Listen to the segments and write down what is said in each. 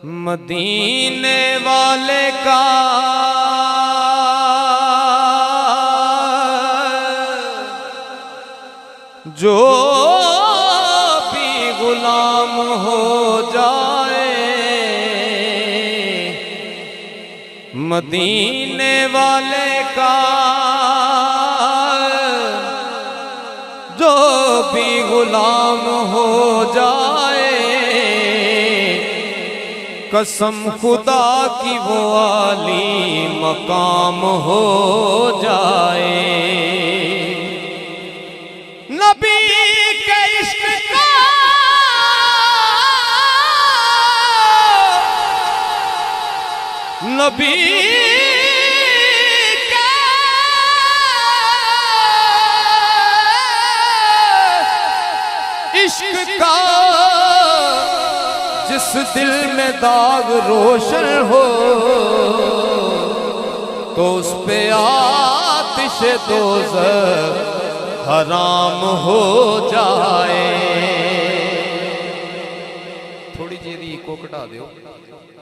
मदीने वाले का जो भी गुलाम हो जाए, मदीने वाले का जो भी गुलाम हो जाए, कसम खुदा की वो आली मकाम हो जाए। नबी के इश्क का नबी के इश्क का जिस दिल में दाग रोशन हो, तो उस पे आतिश दोज़ख हराम हो जाए। थोड़ी जी को कटा दो,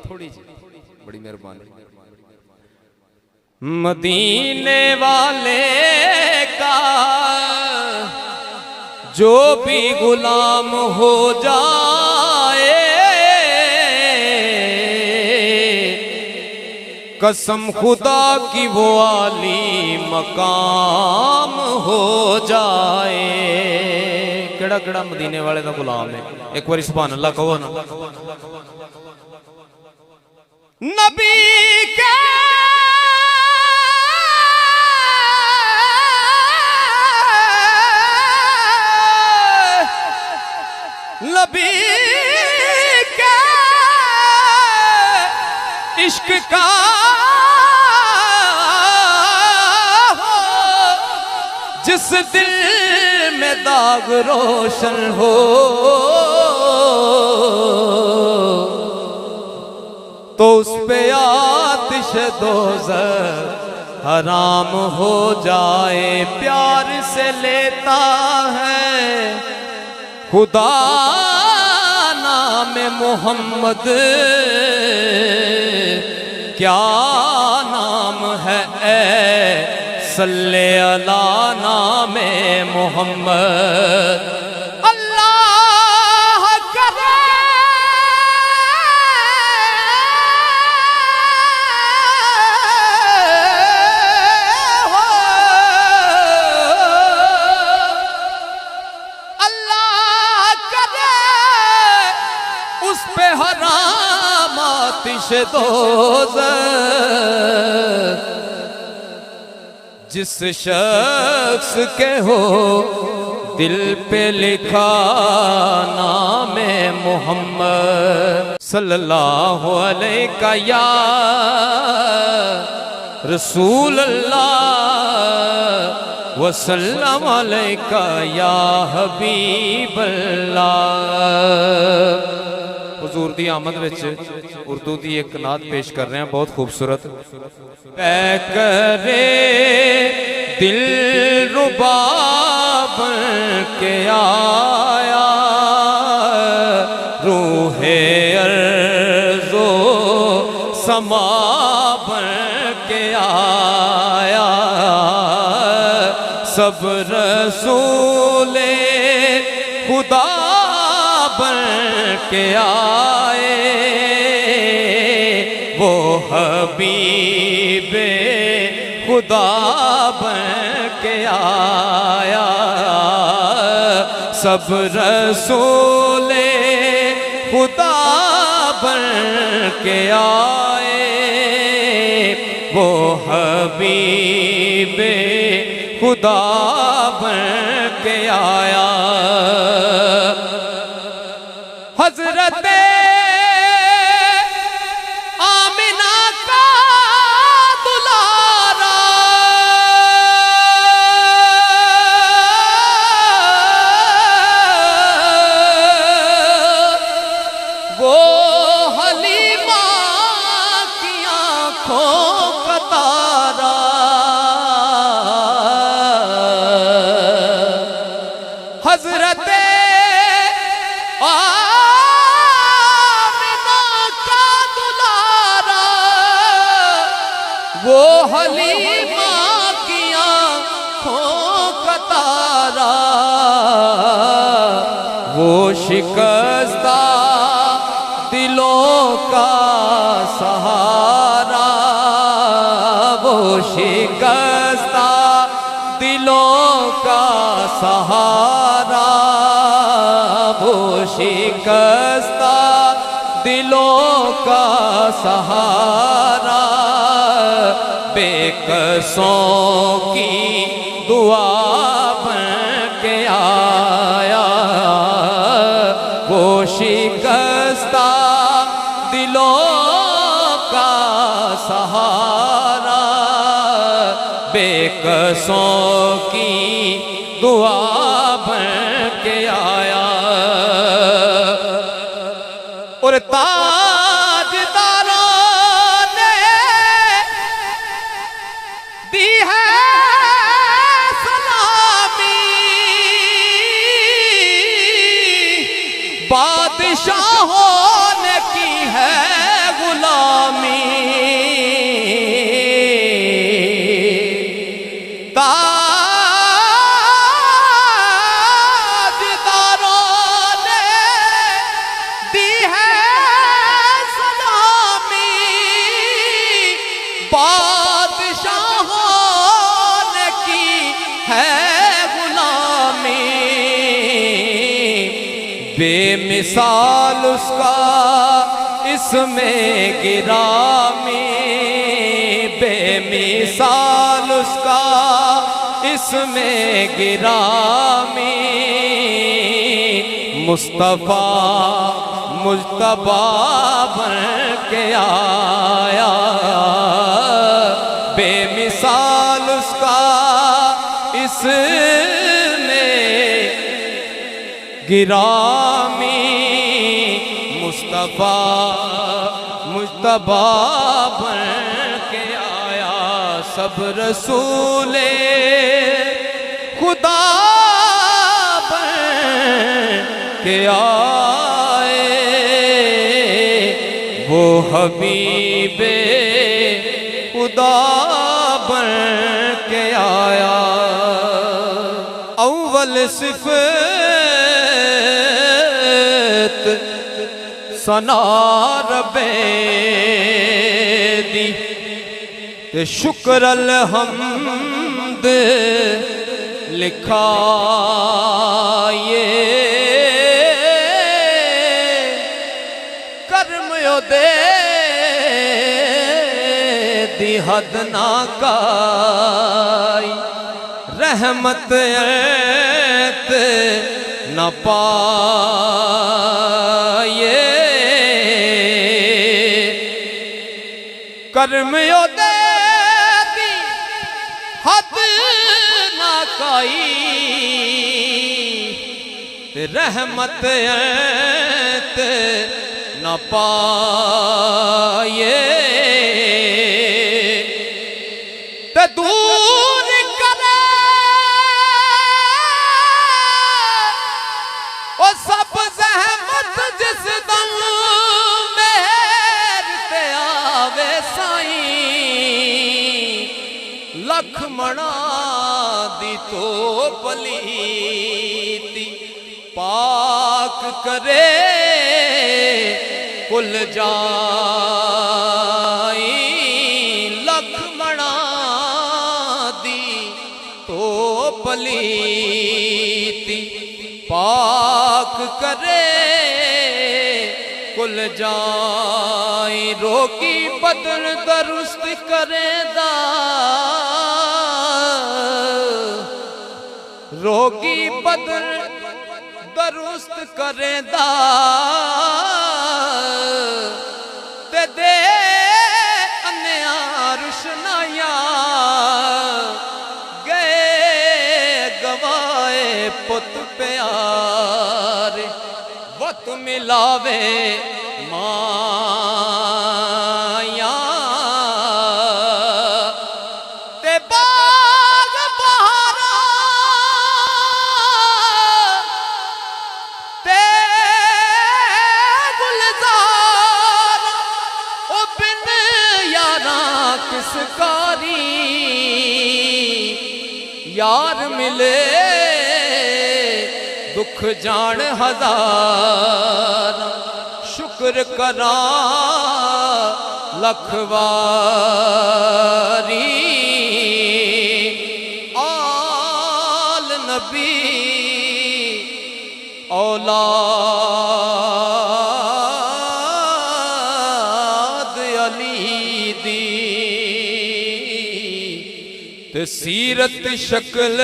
थोड़ी जी, बड़ी मेहरबानी। मदीने वाले का जो भी गुलाम हो जाए, कसम खुदा की वो आली मकाम हो जाए। केड़ा केड़ा मदीने वाले का गुलाम है? एक बार सुभान अल्लाह कहो ना। नबी के नबी के इश्क का जिस दिल में दाग रोशन हो, तो उस पे आतिश दोज़ख हराम हो जाए। प्यार से लेता है खुदा नाम मोहम्मद, क्या नाम है सल्ले अला नामे मोहम्मद। अल्लाह करे अल्लाह करे उस पे हराम आतिश दोज़ख। जिस शख्स के हो दिल पे लिखा नामे मोहम्मद सल्लल्लाहु अलैहि या रसूल अल्लाह वसल्लम अलैका या हबीब अल्लाह। हुजूर दी आमद विच उर्दू दी एक नात पेश कर रहे हैं, बहुत खूबसूरत। पै करे दिल रुबा बन के आया, रूहे अर्ज़ो समा बन के आया, सब रसूले खुदा बन के आए, वो हबीबे खुदा बन के आया, सब रसूले खुदा बन के आए, वो हबीबे खुदा बन के आया। हज़रत आमिना का दुलारा, वो हलीमा की आँखों का तारा, हज़रत वो हलीमा की आँखों का तारा, वो शिकस्ता दिलों का सहारा, वो शिकस्ता दिलों का सहारा, वो शिकस्ता दिलों का सहारा, बेकसों की दुआ बन के आया, वो शिकस्ता दिलों का सहारा, बेकसों की दुआ बन के आया। और ताजदारों ने दी है सलामी, बादशाहों ने की है गुलामी, बादशाहों ने की है गुलामी, बेमिसाल उसका इसमें गिरामी, बेमिसाल उसका इसमें गिरामी, मुस्तफा मुज्तबा बन के आया, बेमिसाल उसका इसमें गिरामी, मुस्तफा मुज्तबा बन के आया। सब रसूले खुदा बन के आए, वो हबीबे खुदा बन के आया। अव्वल सिफत सना रब्बे दी ते शुक्र अलहम्द लिखा ये कर्म योदे दी हद ना काई, रहमत ऐत न पाए, कर्म योदे दी हद ना काई, रहमत ऐत न पाए, ते दूर करे ओ सब ज़हमत जिस दम मेहर ते आवे साईं, लखमणा दी तो पलीती पाक करे कुल जाई, लखमणा दी तो पलीती पाक करे कुल जाई, रोकी बदन दरुस्त करेदा, रोगी बदन दरुस्त करेदा, ते दे अन्या रुशनाया गए गवाए पुत प्यारे, वक्त मिलावे माया, ते बाग बहारा ते गुलजार ओ बिन यारा किसकारी यार मिले दुख जान हजार शुक्र करा लखवारी आल नबी औलाद अली दी ते सीरत शक्ल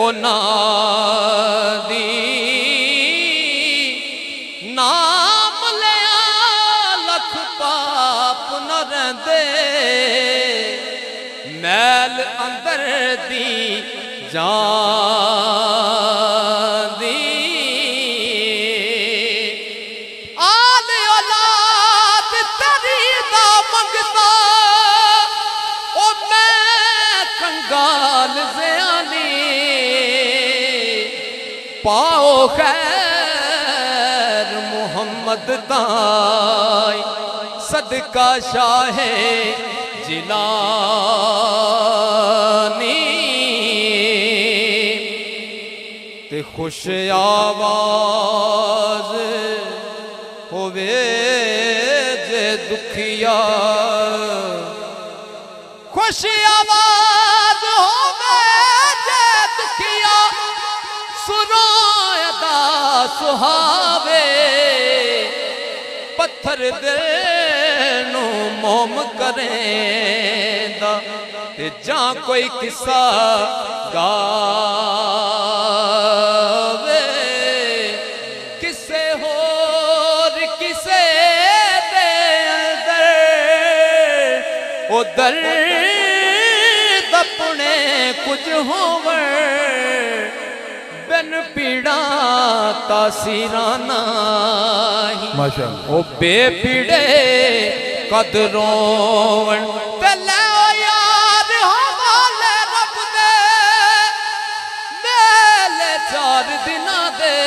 ओना दी नाम लिया लख पाप न रहिंदे मैल अंदर दी जांदी आल औलाद तेरी दा मंगता ओ मैं कंगाल ज़यानी पाओ खैर मुहम्मद ताई सदका शाहे जिलानी ते खुश आवाज होवे जे दुखिया खुश आवाज होवे जे दुखिया सुनायदा सुहावे पत्थर दिल नू मोम करेंदा ते जां कोई किस्सा गावे किसे होर किसे दे अंदर ओ दर्द अपने कुछ होवे बिन पीड़ा तासीराना माशाअल्लाह ओ बेपीड़े कदरों ते ले यार हवाले रब दे मेले 4 दिना दे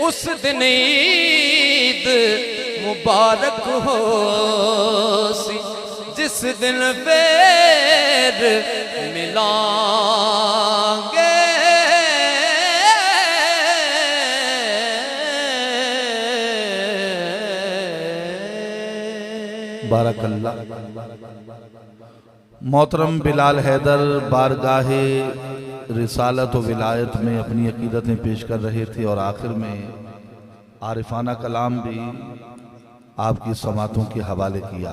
उस दिन ईद मुबारक हो सी जिस दिन फिर मिलांगे बारकल्लाह। मोहतरम बिलाल हैदर बारगाहे रिसालत व विलायत में अपनी अकीदतें पेश कर रहे थे और आखिर में आरिफाना कलाम भी आपकी समातों के हवाले किया।